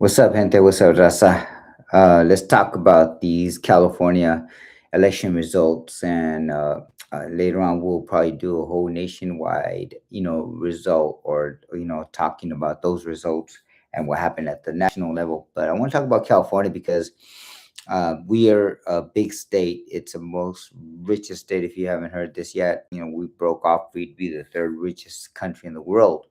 What's up, gente? What's up, Raza? Let's talk about these California election results, and later on we'll probably do a whole nationwide, result, or talking about those results and what happened at the national level. But I want to talk about California because we are a big state. It's the most richest state. If you haven't heard this yet, we broke off. We'd be the third richest country in the world,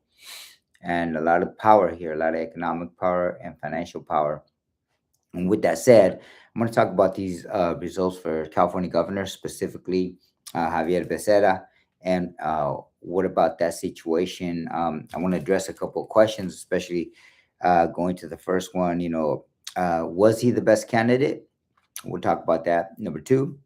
and a lot of power here, a lot of economic power and financial power. And with that said, I'm going to talk about these results for California governor, specifically Javier Becerra. And what about that situation? I want to address a couple of questions, especially going to the first one. Was he the best candidate? We'll talk about that. Number two,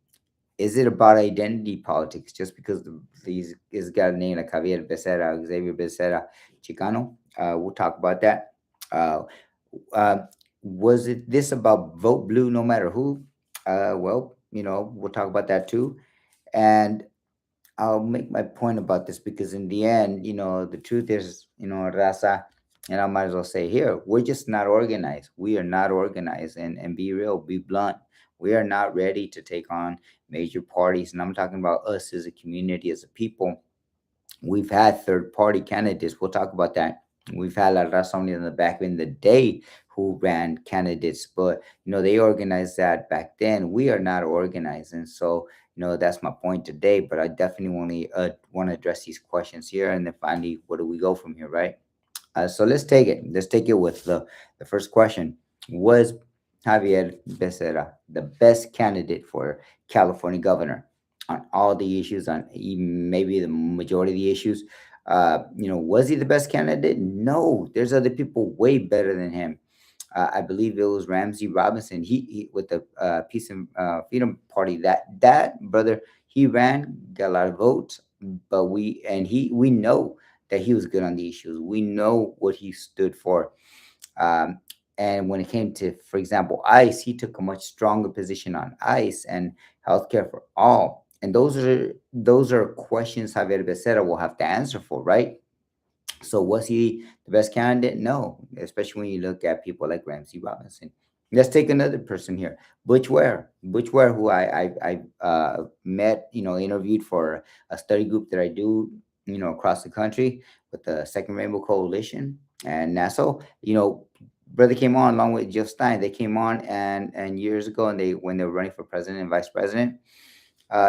is it about identity politics? Just because he's got a name like Javier Becerra, Xavier Becerra, Chicano. We'll talk about that. Uh, uh, was it this about vote blue no matter who? Well, we'll talk about that too. And I'll make my point about this because in the end, the truth is, Raza, and I might as well say here, we're just not organized. We are not organized, and be real, be blunt. We are not ready to take on major parties. And I'm talking about us as a community, as a people. We've had third party candidates. We'll talk about that. We've had La Razón in the back in the day who ran candidates, but they organized that back then. We are not organized, and so that's my point today. But I definitely want to address these questions here, and then finally, where do we go from here, right? So let's take it. Let's take it with the first question. Was Javier Becerra the best candidate for California governor on all the issues, on even maybe the majority of the issues? Was he the best candidate? No, there's other people way better than him. I believe it was Ramsey Robinson. He with the Peace and Freedom Party. That brother, he ran, got a lot of votes, but we know that he was good on the issues. We know what he stood for. Um, and when it came to, for example, ICE, he took a much stronger position on ICE and healthcare for all. And those are questions Javier Becerra will have to answer for, right? So was he the best candidate? No, especially when you look at people like Ramsey Robinson. Let's take another person here, Butch Ware. Butch Ware, who I met, interviewed for a study group that I do, across the country with the Second Rainbow Coalition and NASA. Brother came on along with Jill Stein. They came on and years ago, and when they were running for president and vice president,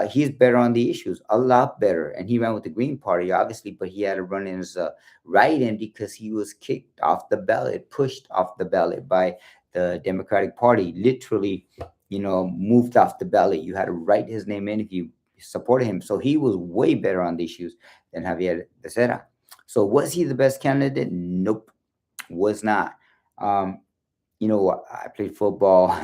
he's better on the issues, a lot better. And he ran with the Green Party, obviously, but he had to run in as a write-in because he was kicked off the ballot, pushed off the ballot by the Democratic Party, literally, moved off the ballot. You had to write his name in if you supported him. So he was way better on the issues than Javier Becerra. So was he the best candidate? Nope, was not. Um, I played football.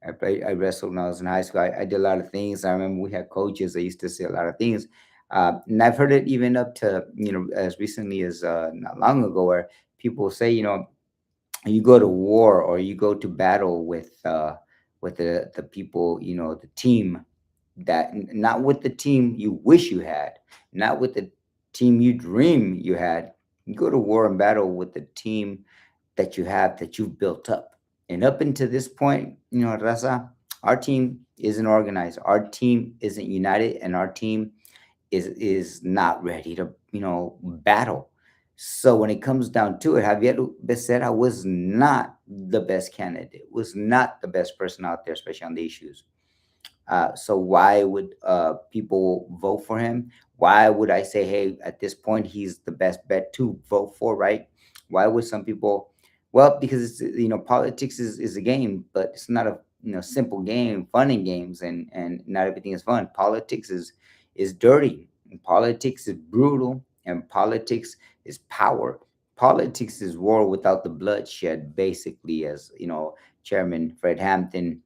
I wrestled when I was in high school. I did a lot of things. I remember we had coaches that used to say a lot of things. And I've heard it even up to, as recently as not long ago, where people say, you go to war or you go to battle with the people, the team not with the team you wish you had, not with the team you dream you had. You go to war and battle with the team that you have, that you've built up. And up until this point, Raza, our team isn't organized. Our team isn't united, and our team is not ready to, battle. So when it comes down to it, Javier Becerra was not the best candidate, was not the best person out there, especially on the issues. So why would people vote for him? Why would I say, hey, at this point, he's the best bet to vote for, right? Why would some people? Well, because it's, politics is a game, but it's not a simple game, fun and games, and not everything is fun. Politics is dirty, and politics is brutal, and politics is power. Politics is war without the bloodshed, basically, as Chairman Fred Hampton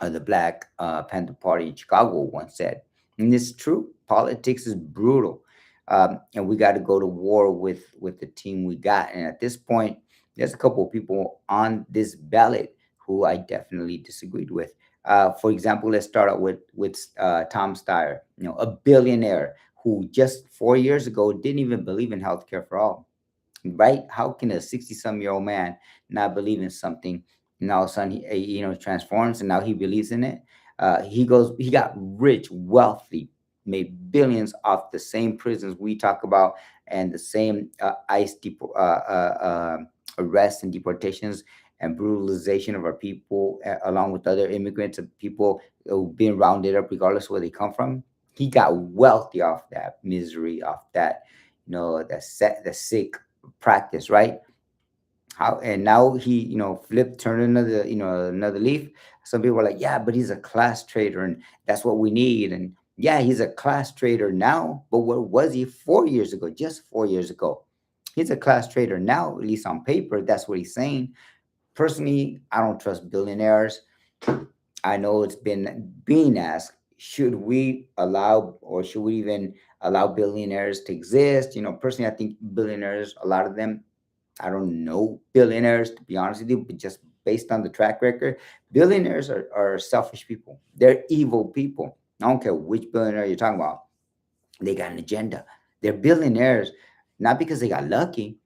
the Black Panther Party in Chicago once said. And it's true. Politics is brutal, and we got to go to war with the team we got. And at this point, there's a couple of people on this ballot who I definitely disagreed with. For example, let's start out with Tom Steyer, a billionaire who just 4 years ago didn't even believe in healthcare for all. right? How can a 60-some-year-old man not believe in something, and all of a sudden transforms, and now he believes in it? He got rich, wealthy, made billions off the same prisons we talk about, and the same arrests and deportations and brutalization of our people, along with other immigrants and people being rounded up regardless of where they come from. He got wealthy off that misery, off that, the sick practice, right? How and now he, flipped, turned another leaf. Some people are like, yeah, but he's a class traitor, and that's what we need. And yeah, he's a class traitor now, but where was he 4 years ago? Just 4 years ago, he's a class traitor now, at least on paper. That's what he's saying. Personally, I don't trust billionaires. I know it's been being asked, should we allow, or should we even allow billionaires to exist? Personally, I think billionaires, a lot of them, I don't know billionaires, to be honest with you, but just based on the track record, billionaires are selfish people. They're evil people. I don't care which billionaire you're talking about. They got an agenda. They're billionaires not because they got lucky.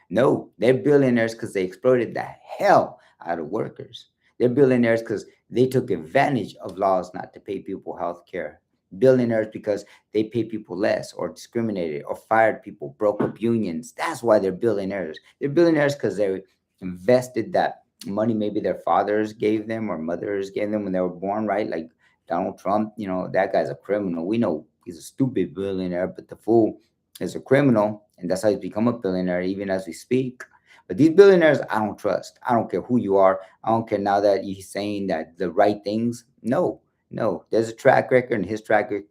No, they're billionaires because they exploited the hell out of workers. They're billionaires because they took advantage of laws not to pay people health care. Billionaires because they pay people less, or discriminated, or fired people, broke up unions. That's why they're billionaires. They're billionaires because they invested that money maybe their fathers gave them or mothers gave them when they were born, right? Like Donald Trump, that guy's a criminal. We know he's a stupid billionaire, but the fool is a criminal, and that's how he's become a billionaire, even as we speak. But these billionaires, I don't trust. I don't care who you are. I don't care now that he's saying that the right things. No, no. There's a track record, and his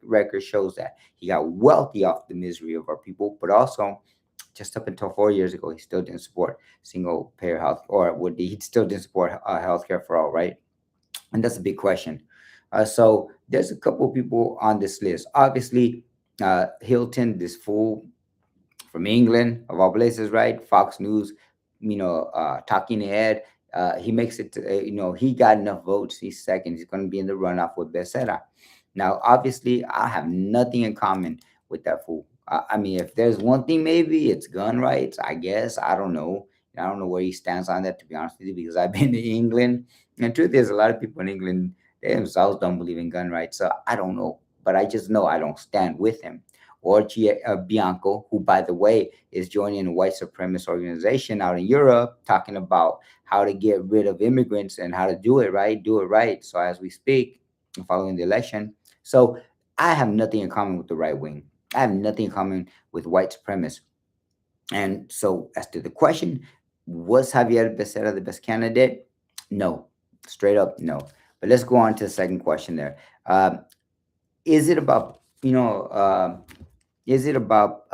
record shows that he got wealthy off the misery of our people, but also just up until 4 years ago, he still didn't support single payer health, or would he still didn't support healthcare for all, right? And that's a big question. So there's a couple of people on this list. Obviously, Hilton, this fool from England, of all places, right? Fox News, talking head. He makes it, he got enough votes. He's second. He's going to be in the runoff with Becerra. Now, obviously, I have nothing in common with that fool. I mean, if there's one thing, maybe it's gun rights, I guess. I don't know. I don't know where he stands on that, to be honest with you, because I've been to England. And the truth is, a lot of people in England, they themselves don't believe in gun rights. So I don't know. But I just know I don't stand with him. Or Bianco, who, by the way, is joining a white supremacist organization out in Europe, talking about how to get rid of immigrants and how to do it right, do it right. So as we speak, following the election, so I have nothing in common with the right wing. I have nothing in common with white supremacists. And so, as to the question, was Javier Becerra the best candidate? No, straight up no. But let's go on to the second question there. Is it about, is it about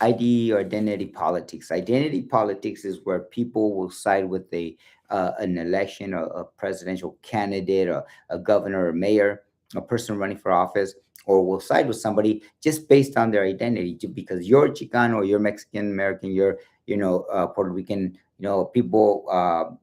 ID or identity politics? Identity politics is where people will side with an election, a presidential candidate, or a governor or mayor, a person running for office, or will side with somebody just based on their identity, because you're Chicano, you're Mexican American, you're Puerto Rican. People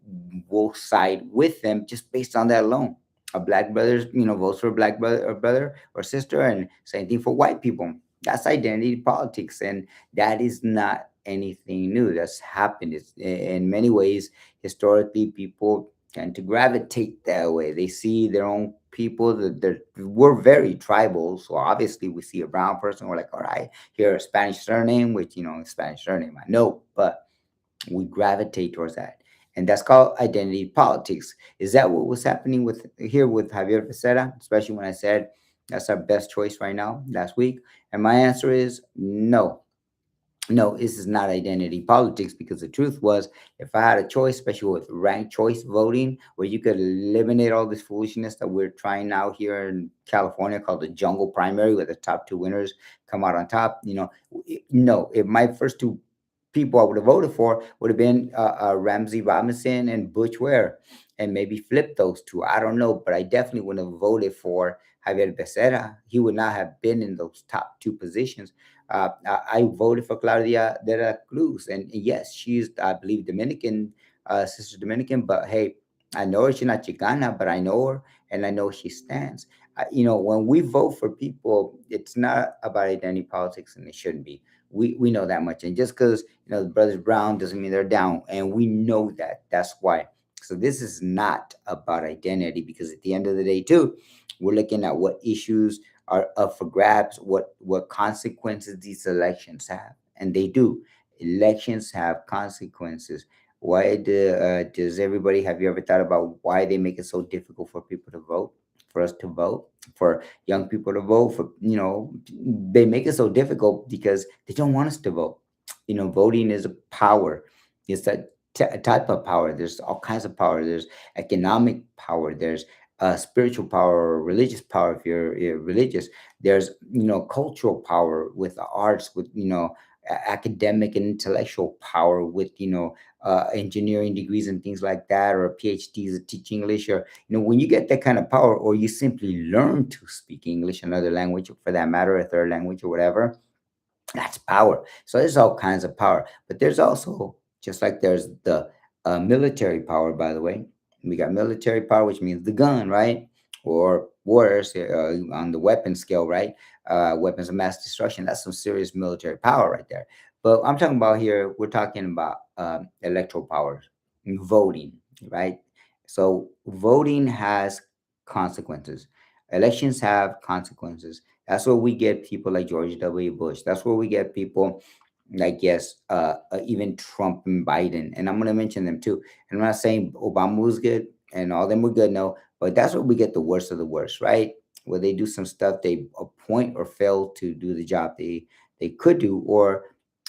will side with them just based on that alone. A black brother, votes for a black brother or sister, and same thing for white people. That's identity politics, and that is not anything new. That's happened. It's, in many ways, historically, people tend to gravitate that way. They see their own people. We're very tribal, so obviously we see a brown person, we're like, all right, here a Spanish surname, which Spanish surname I know, but we gravitate towards that. And that's called identity politics. Is that what was happening with Javier Becerra? Especially when I said that's our best choice right now last week. And my answer is no. No, this is not identity politics, because the truth was, if I had a choice, especially with ranked choice voting, where you could eliminate all this foolishness that we're trying now here in California, called the jungle primary, where the top two winners come out on top. No, if my first two people I would have voted for would have been Ramsey Robinson and Butch Ware, and maybe flip those two. I don't know, but I definitely would have voted for Javier Becerra. He would not have been in those top two positions. I voted for Claudia de la Cruz, and yes, she's, I believe, Dominican, sister Dominican. But hey, I know her. She's not Chicana, but I know her, and I know she stands. When we vote for people, it's not about identity politics, and it shouldn't be. We know that much. And just because the brothers Brown doesn't mean they're down, and we know that. That's why. So this is not about identity, because at the end of the day, too, we're looking at what issues are up for grabs, what consequences these elections have, and they do. Elections have consequences. Why does everybody, have you ever thought about why they make it so difficult for people to vote, for us to vote, for young people to vote, for they make it so difficult because they don't want us to vote. Voting is a power. It's a type of power. There's all kinds of power. There's economic power. There's spiritual power or religious power if you're religious. There's cultural power with the arts, with academic and intellectual power with engineering degrees and things like that, or PhDs to teach English, or when you get that kind of power, or you simply learn to speak English, another language for that matter, a third language or whatever. That's power. So there's all kinds of power, but there's also, just like there's the military power, by the way. We got military power, which means the gun, right? Or worse, on the weapon scale, right? Weapons of mass destruction. That's some serious military power right there. But I'm talking about here, we're talking about electoral powers, voting, right? So voting has consequences. Elections have consequences. That's where we get people like George W. Bush. That's where we get people like, yes, even Trump and Biden. And I'm going to mention them too. And I'm not saying Obama was good and all them were good, no, but that's where we get the worst of the worst, right? Where they do some stuff, they appoint or fail to do the job they could do, or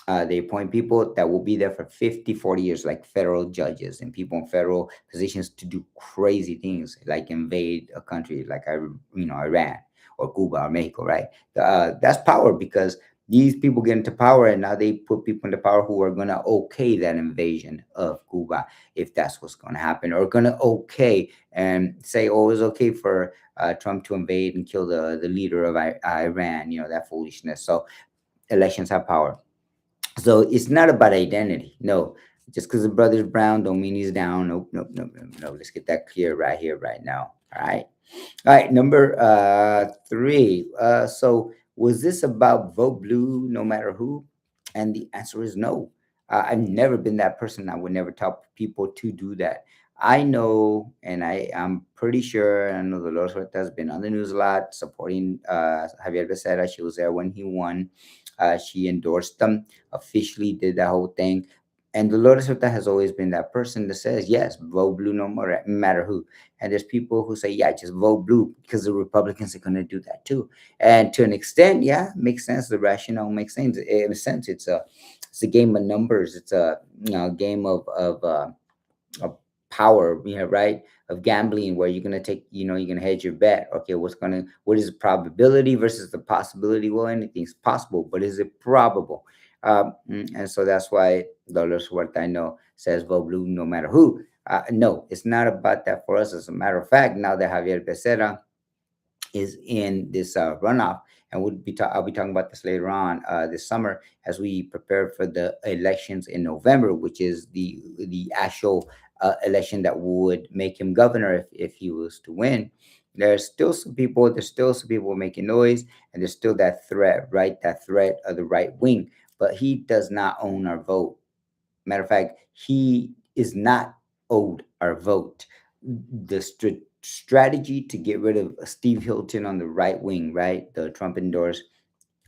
they appoint people that will be there for 50, 40 years, like federal judges and people in federal positions to do crazy things, like invade a country like Iran or Cuba or Mexico, right? That's power, because these people get into power, and now they put people into power who are going to okay that invasion of Cuba, if that's what's going to happen, or going to okay and say, oh, it's okay for Trump to invade and kill the leader of Iran, that foolishness. So elections have power. So it's not about identity. No, just because the brother's brown don't mean he's down. Nope, nope, nope, nope, no. Let's get that clear right here, right now. All right. All right, number three. So was this about vote blue no matter who? And the answer is no. I've never been that person. I would never tell people to do that. I know, and I'm pretty sure, I know the Lord has been on the news a lot supporting Javier Becerra. She was there when he won. She endorsed them, officially did that whole thing. And Dolores Huerta has always been that person that says, yes, vote blue no matter who. And there's people who say, yeah, just vote blue, because the Republicans are going to do that too. And to an extent, yeah, makes sense. The rationale makes sense. It makes sense. It's a game of numbers. It's a game of power, right? Of gambling, where you're gonna take, you're gonna hedge your bet. Okay, what is the probability versus the possibility? Well, anything's possible, but is it probable? And so that's why Dolores Huerta, I know, says vote blue no matter who. No, it's not about that for us. As a matter of fact, now that Javier Becerra is in this runoff, and I'll be talking about this later on this summer, as we prepare for the elections in November, which is the actual election that would make him governor if he was to win. There's still some people making noise, and there's still that threat, right? That threat of the right wing, but he does not own our vote. Matter of fact, he is not owed our vote. The strategy to get rid of Steve Hilton on the right wing, right? The Trump endorsed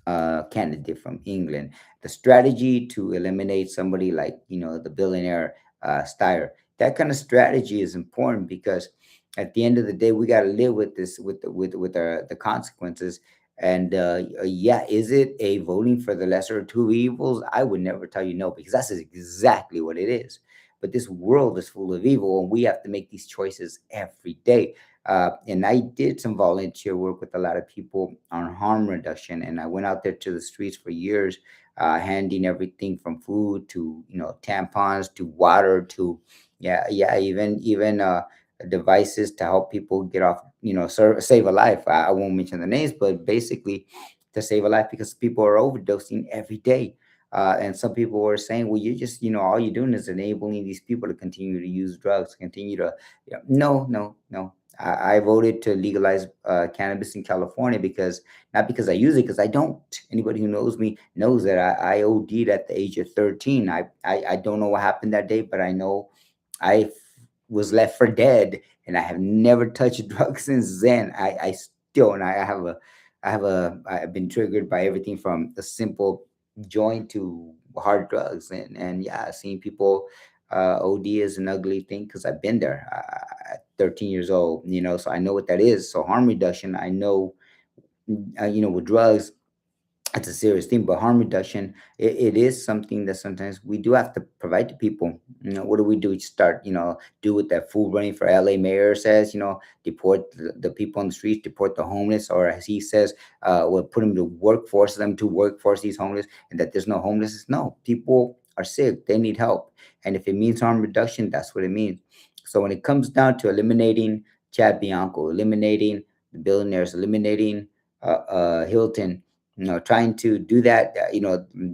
candidate from England. The strategy to eliminate somebody like, the billionaire Steyer. That kind of strategy is important, because at the end of the day, we got to live with this, with the consequences. And yeah, is it a voting for the lesser of two evils? I would never tell you no, because that's exactly what it is. But this world is full of evil, and we have to make these choices every day. And I did some volunteer work with a lot of people on harm reduction, and I went out there to the streets for years, handing everything from food to tampons to water to yeah, even devices to help people get off, save a life. I won't mention the names, but basically to save a life, because people are overdosing every day. And some people were saying, well, you're just, all you're doing is enabling these people to continue to use drugs, continue to, no, no, no. I voted to legalize cannabis in California because, not because I use it, because I don't. Anybody who knows me knows that I OD'd at the age of 13. I don't know what happened that day, but I know I was left for dead, and I have never touched drugs since then. I still, and I've been triggered by everything from a simple joint to hard drugs, and yeah, seeing people OD is an ugly thing because I've been there at 13 years old, so I know what that is. So harm reduction, I know, with drugs, it's a serious thing, but harm reduction, it is something that sometimes we do have to provide to people. What do we do? We start, do what that fool running for LA mayor says, deport the people on the streets, deport the homeless, or as he says, we'll put them to work, force them to work, force these homeless, and that there's no homelessness. No, people are sick, they need help. And if it means harm reduction, that's what it means. So when it comes down to eliminating Chad Bianco, eliminating the billionaires, eliminating Hilton, trying to do that,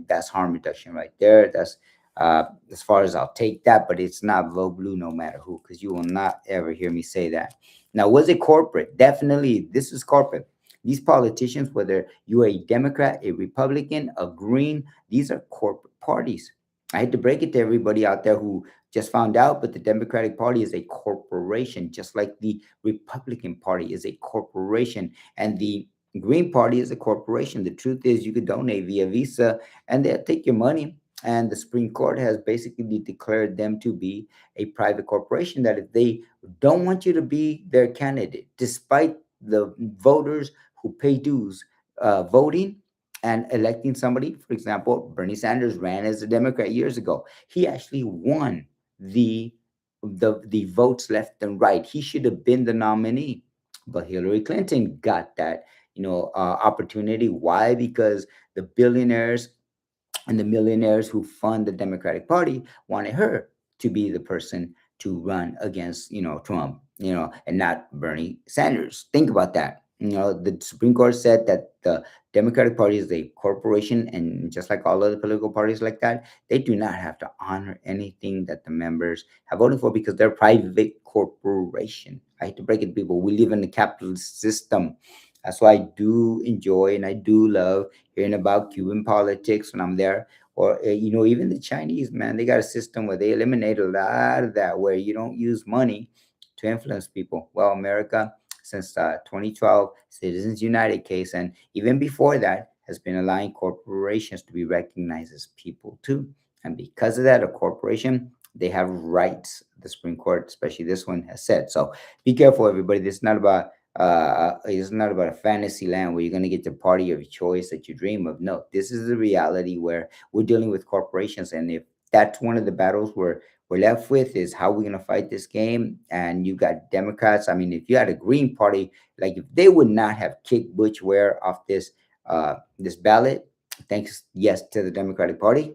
that's harm reduction right there. That's as far as I'll take that, but it's not vote blue no matter who, because you will not ever hear me say that. Now, was it corporate? Definitely, this is corporate. These politicians, whether you're a Democrat, a Republican, a Green, these are corporate parties. I had to break it to everybody out there who just found out, but the Democratic Party is a corporation, just like the Republican Party is a corporation, and the Green Party is a corporation. The truth is, you could donate via Visa, and they'll take your money. And the Supreme Court has basically declared them to be a private corporation. That if they don't want you to be their candidate, despite the voters who pay dues voting and electing somebody, for example, Bernie Sanders ran as a Democrat years ago. He actually won the the votes left and right. He should have been the nominee, but Hillary Clinton got that opportunity. Why? Because the billionaires and the millionaires who fund the Democratic Party wanted her to be the person to run against, Trump, and not Bernie Sanders. Think about that. The Supreme Court said that the Democratic Party is a corporation, and just like all other political parties like that, they do not have to honor anything that the members have voted for because they're a private corporation. I hate to break it to people. We live in a capitalist system. That's why I do enjoy and I do love hearing about Cuban politics when I'm there. Or, even the Chinese, man, they got a system where they eliminate a lot of that, where you don't use money to influence people. Well, America, since 2012, Citizens United case, and even before that, has been allowing corporations to be recognized as people too. And because of that, a corporation, they have rights. The Supreme Court, especially this one, has said. So be careful, everybody. This is not about it's not about a fantasy land where you're going to get the party of choice that you dream of. No, this is the reality where we're dealing with corporations, and if that's one of the battles we're left with, is how we're going to fight this game. And you got Democrats. I mean, if you had a Green Party, like if they would not have kicked Butch Ware off this ballot, thanks yes to the Democratic Party,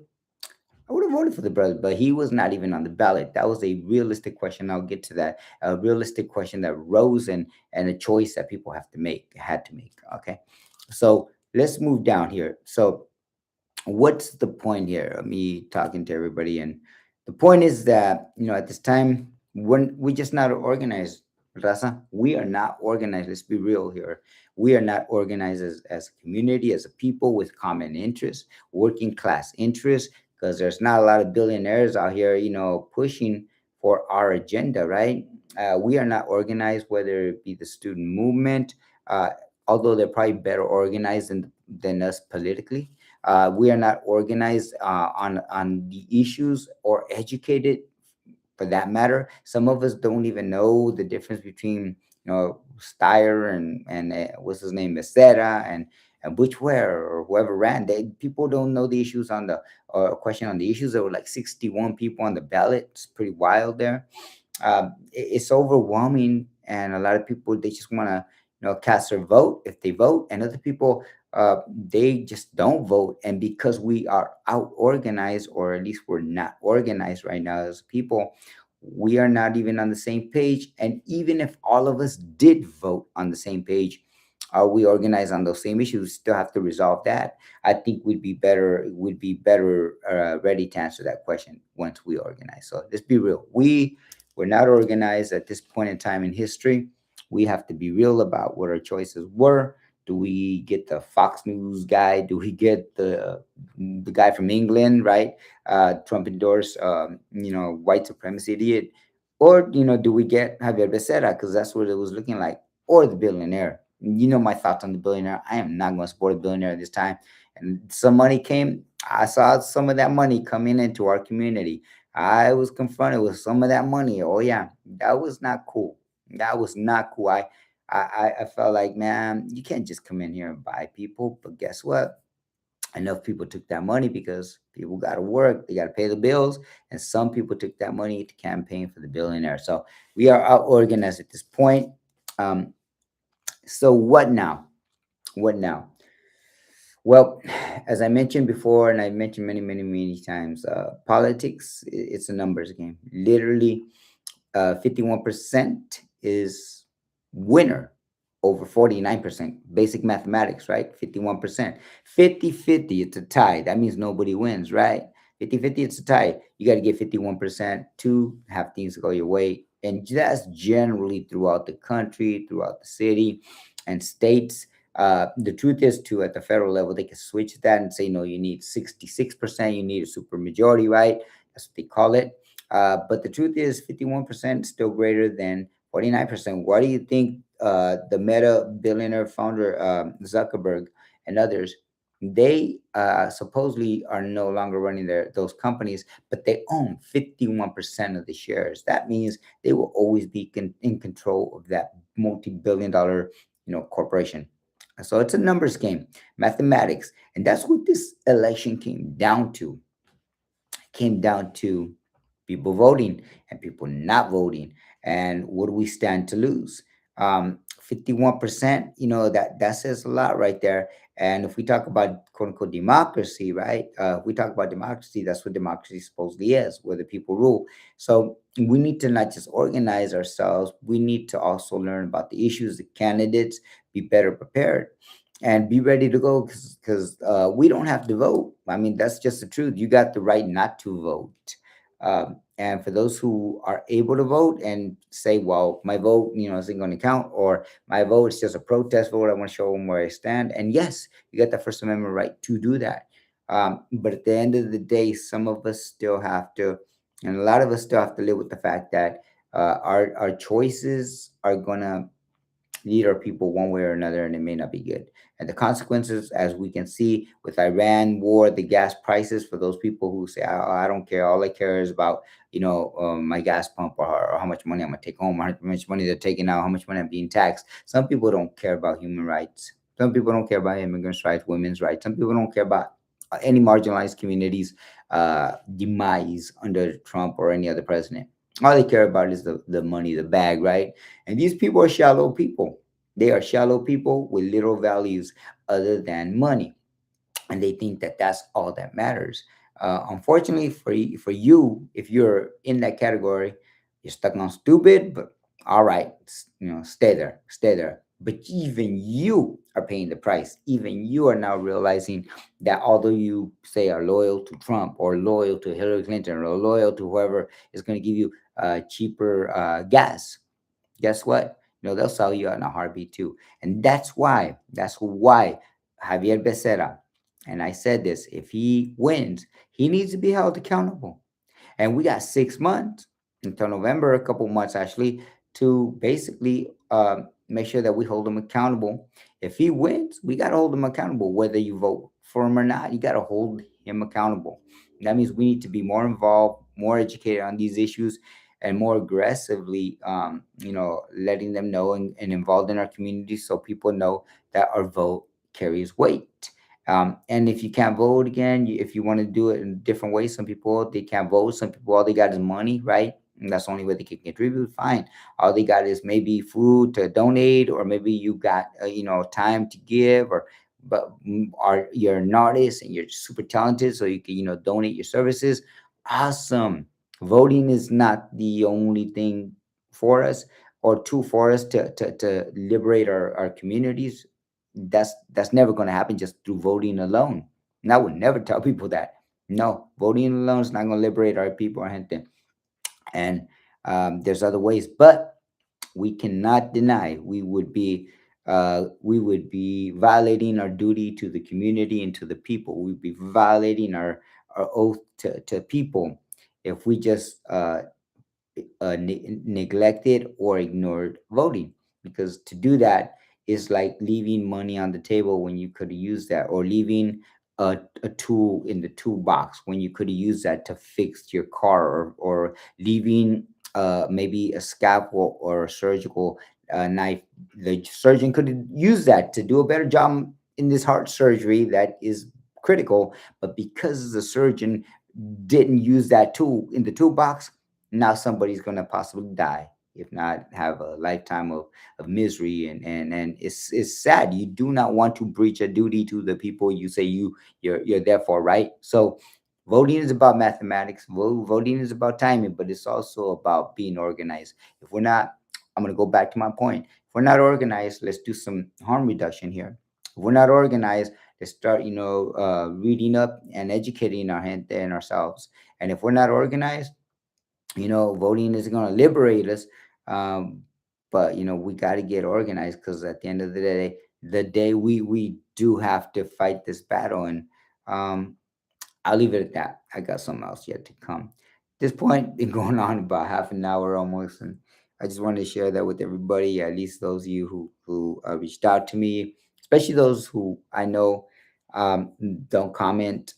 I would have voted for the brother, but he was not even on the ballot. That was a realistic question. I'll get to that. A realistic question that rose, and a choice that people had to make. Okay, so let's move down here. So what's the point here of me talking to everybody? And the point is that, at this time, when we're just not organized, Raza, we are not organized. Let's be real here. We are not organized as a community, as a people with common interests, working class interests, because there's not a lot of billionaires out here, pushing for our agenda, right? We are not organized, whether it be the student movement, uh, although they're probably better organized than us politically. We are not organized on the issues, or educated for that matter. Some of us don't even know the difference between, Steyer and what's his name, Becerra, and Butch Ware, or whoever ran. People don't know the issues on the question on the issues. There were like 61 people on the ballot. It's pretty wild there. It's overwhelming, and a lot of people, they just want to, cast their vote if they vote, and other people, they just don't vote. And because we are out organized, or at least we're not organized right now as people, we are not even on the same page. And even if all of us did vote on the same page, Are we organized on those same issues? Still have to resolve that. I think we'd be better ready to answer that question once we organize. So let's be real. We're not organized at this point in time in history. We have to be real about what our choices were. Do we get the Fox News guy? Do we get the guy from England, right? Trump endorsed, white supremacy idiot, or do we get Javier Becerra? Because that's what it was looking like, or the billionaire. You know my thoughts on the billionaire. I am not going to support a billionaire this time. And some money came. I saw some of that money coming into our community. I was confronted with some of that money. Oh yeah, that was not cool. That was not cool. I felt like, man, you can't just come in here and buy people. But guess what? Enough people took that money because people got to work, they got to pay the bills, and some people took that money to campaign for the billionaire. So we are out organized at this point. Um, so what now? What now? Well, as I mentioned before, and I mentioned many, many, many times, politics, it's a numbers game. Literally, 51% is winner over 49%. Basic mathematics, right? 51%. 50-50, it's a tie. That means nobody wins, right? 50-50, it's a tie. You got to get 51% to have things go your way. And that's generally throughout the country, throughout the city and states. The truth is, too, at the federal level, they can switch that and say, no, you need 66%, you need a supermajority, right? That's what they call it. But the truth is, 51% still greater than 49%. Why do you think the Meta billionaire founder, Zuckerberg, and others, they supposedly are no longer running those companies, but they own 51% of the shares? That means they will always be in control of that multi-billion-dollar, corporation. So it's a numbers game, mathematics, and that's what this election came down to people voting and people not voting. And what do we stand to lose? 51%, that says a lot right there. And if we talk about quote unquote democracy, right? If we talk about democracy, that's what democracy supposedly is, where the people rule. So we need to not just organize ourselves, we need to also learn about the issues, the candidates, be better prepared and be ready to go, because we don't have to vote. I mean, that's just the truth. You got the right not to vote. And for those who are able to vote and say, well, my vote, isn't going to count, or my vote is just a protest vote, I want to show them where I stand. And yes, you got the First Amendment right to do that. But at the end of the day, some of us still have to, and a lot of us still have to live with the fact that our choices are going to lead our people one way or another, and it may not be good. And the consequences, as we can see with Iran war, the gas prices, for those people who say, I don't care, all I care is about, my gas pump, or how much money I'm gonna take home, how much money they're taking out, how much money I'm being taxed. Some people don't care about human rights. Some people don't care about immigrants' rights, women's rights. Some people don't care about any marginalized communities' demise under Trump or any other president. All they care about is the money, the bag, right? And these people are shallow people. They are shallow people with little values other than money, and they think that that's all that matters. Unfortunately for you, if you're in that category, you're stuck on stupid. But all right, stay there, stay there. But even you are paying the price. Even you are now realizing that although you say are loyal to Trump, or loyal to Hillary Clinton, or loyal to whoever is going to give you cheaper gas, guess what? They'll sell you out in a heartbeat too. And that's why Javier Becerra, and I said this, if he wins, he needs to be held accountable. And we got 6 months until November, a couple months actually, to basically make sure that we hold him accountable. If he wins, we got to hold him accountable, whether you vote for him or not. You got to hold him accountable. That means we need to be more involved, more educated on these issues, and more aggressively, letting them know, and involved in our community, so people know that our vote carries weight. And if you can't vote again, if you want to do it in a different way, some people, they can't vote. Some people, all they got is money, right? And that's the only way they can contribute. Fine. All they got is maybe food to donate, or maybe you got time to give, or but are you're an artist and you're super talented, so you can donate your services. Awesome. Voting is not the only thing for us, or tool for us to liberate our communities. That's never going to happen just through voting alone. And I would never tell people that. No, voting alone is not going to liberate our people or anything. And there's other ways, but we cannot deny we would be violating our duty to the community and to the people. We'd be violating our oath to people if we just neglected or ignored voting, because to do that is like leaving money on the table when you could have used that, or leaving a tool in the toolbox when you could have used that to fix your car, or leaving maybe a scalpel or a surgical knife. The surgeon could have used that to do a better job in this heart surgery that is critical, but because the surgeon didn't use that tool in the toolbox, now somebody's going to possibly die, if not have a lifetime of misery. And it's sad. You do not want to breach a duty to the people you say you're there for, right? So voting is about mathematics. Voting is about timing, but it's also about being organized. If we're not, I'm going to go back to my point. If we're not organized, let's do some harm reduction here. If we're not organized, let's start, reading up and educating our gente and ourselves. And if we're not organized, voting is going to liberate us. Um, but we got to get organized, because at the end of the day, we do have to fight this battle. And um, I'll leave it at that. I got something else yet to come. At this point, been going on about half an hour almost, and I just wanted to share that with everybody. At least those of you who reached out to me, especially those who I know um, don't comment,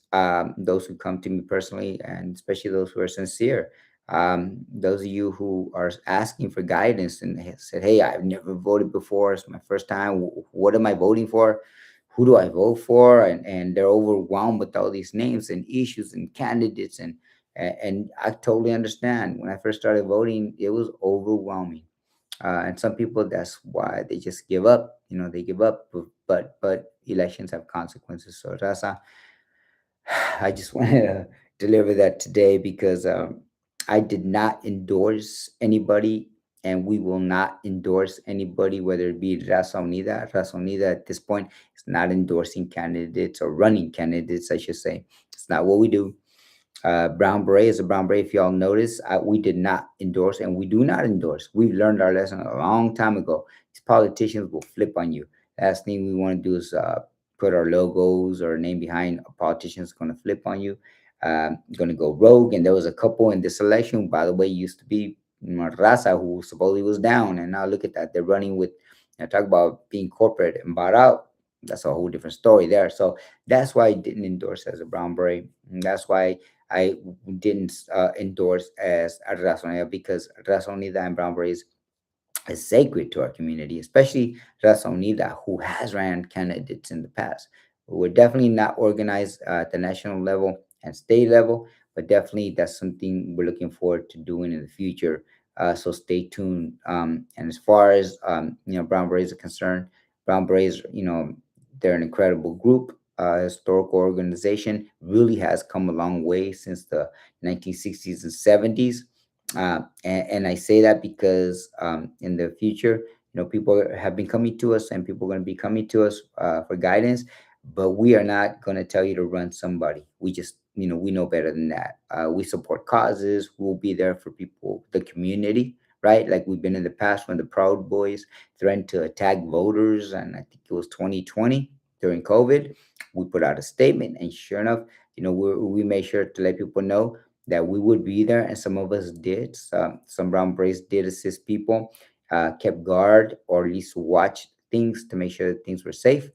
those who come to me personally, and especially those who are sincere. Those of you who are asking for guidance and said, "Hey, I've never voted before. It's my first time. What am I voting for? Who do I vote for?" And they're overwhelmed with all these names and issues and candidates, and I totally understand. When I first started voting, it was overwhelming. And some people, that's why they just give up. They give up. But elections have consequences. So Raza, I just wanted to deliver that today, because I did not endorse anybody, and we will not endorse anybody, whether it be Raza Unida. Raza Unida at this point is not endorsing candidates, or running candidates, I should say. It's not what we do. Brown Beret is a Brown Beret. If y'all notice, we did not endorse, and we do not endorse. We've learned our lesson a long time ago. These politicians will flip on you. Last thing we want to do is put our logos or name behind a politician that's going to flip on you, going to go rogue. And there was a couple in this election, by the way, used to be Raza, who supposedly was down, and now look at that. They're running with, talk about being corporate and bought out. That's a whole different story there. So that's why I didn't endorse as a Brown Beret. And that's why I didn't endorse as a Razonera, because Razonida and Brown Berets is sacred to our community, especially Raza Unida, who has ran candidates in the past. We're definitely not organized at the national level and state level, but definitely that's something we're looking forward to doing in the future. So stay tuned. And as far as Brown Berets are concerned, Brown Berets, they're an incredible group. Historical organization, really has come a long way since the 1960s and 70s. And I say that because in the future, people have been coming to us, and people are going to be coming to us for guidance. But we are not going to tell you to run somebody. We just, we know better than that. We support causes. We'll be there for people, the community, right? Like we've been in the past when the Proud Boys threatened to attack voters, and I think it was 2020 during COVID. We put out a statement, and sure enough, we made sure to let people know that we would be there, and some of us did. Some Brown Berets did assist people, kept guard, or at least watch things to make sure that things were safe.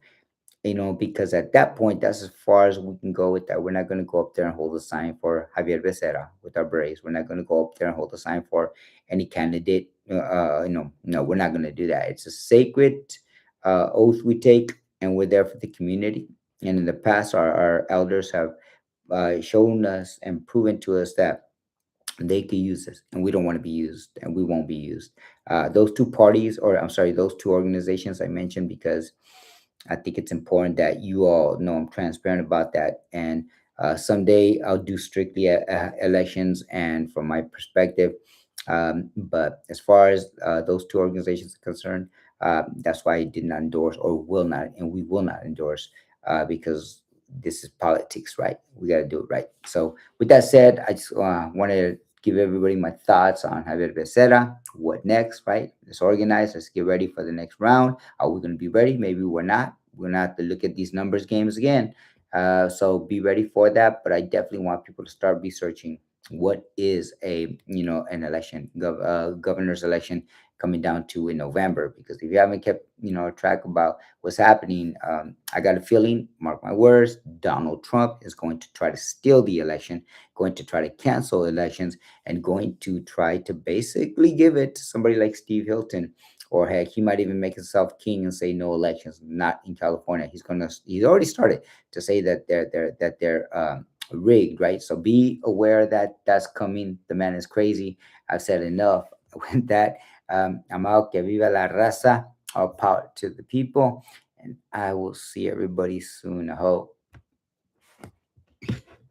Because at that point, that's as far as we can go with that. We're not going to go up there and hold a sign for Javier Becerra with our Berets. We're not going to go up there and hold a sign for any candidate. No, we're not going to do that. It's a sacred oath we take, and we're there for the community. And in the past, our elders have shown us and proven to us that they could use this, and we don't want to be used, and we won't be used. Those two parties, or I'm sorry, those two organizations I mentioned, because I think it's important that you all know I'm transparent about that. And someday I'll do strictly elections, and from my perspective. But as far as those two organizations are concerned, That's why I did not endorse or will not, and we will not endorse, because this is politics, right? We got to do it right. So, with that said, I just wanted to give everybody my thoughts on Javier Becerra. What next, right? Let's organize. Let's get ready for the next round. Are we going to be ready? Maybe we're not. We're going to have to look at these numbers games again. So be ready for that. But I definitely want people to start researching what is a an election, governor's election coming down to in November. Because if you haven't kept track about what's happening, I got a feeling, mark my words, Donald Trump is going to try to steal the election, going to try to cancel elections, and going to try to basically give it to somebody like Steve Hilton. Or heck, he might even make himself king and say no elections, not in California. He's already started to say that they're rigged, right? So be aware that that's coming. The man is crazy. I've said enough with that. I'm out. Que viva la raza. All power to the people. And I will see everybody soon, I hope.